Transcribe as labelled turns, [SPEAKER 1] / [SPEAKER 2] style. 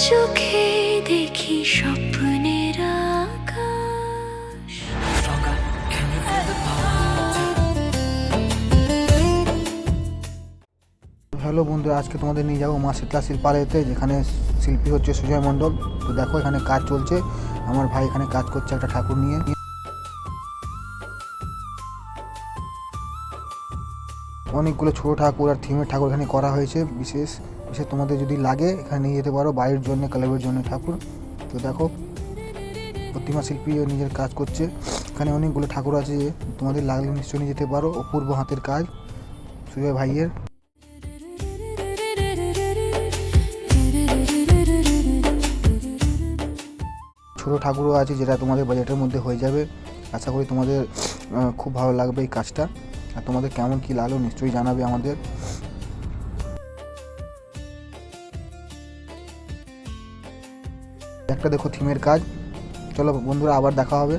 [SPEAKER 1] চোখে দেখি স্বপ্নের আকাশ।
[SPEAKER 2] হ্যালো বন্ধুরা, আজকে তোমাদের নিয়ে যাবো মা শীতলা শিল্পালয়তে, যেখানে শিল্পী হচ্ছে সুজয় মণ্ডল। তো দেখো এখানে কাজ চলছে, আমার ভাই এখানে কাজ করছে একটা ঠাকুর নিয়ে। অনেকগুলো ছোটো ঠাকুর আর থিমের ঠাকুর এখানে করা হয়েছে। বিশেষ তোমাদের যদি লাগে এখানে নিয়ে যেতে পারো, বাড়ির জন্য ক্লাবের জন্য ঠাকুর। তো দেখো প্রতিমা শিল্পী নিজের কাজ করছে। এখানে অনেকগুলো ঠাকুর আছে, তোমাদের লাগলে নিশ্চয়ই নিয়ে যেতে পারো। অপূর্ব হাতের কাজ সুজয় ভাইয়ের। ছোটো ঠাকুরও আছে, যেটা তোমাদের বাজেটের মধ্যে হয়ে যাবে। আশা করি তোমাদের খুব ভালো লাগবে এই কাজটা। আর তোমাদের কেমন কী লাগলো নিশ্চয়ই জানাবে আমাদের। একটা দেখো থিমের কাজ। চলো বন্ধুরা, আবার দেখা হবে।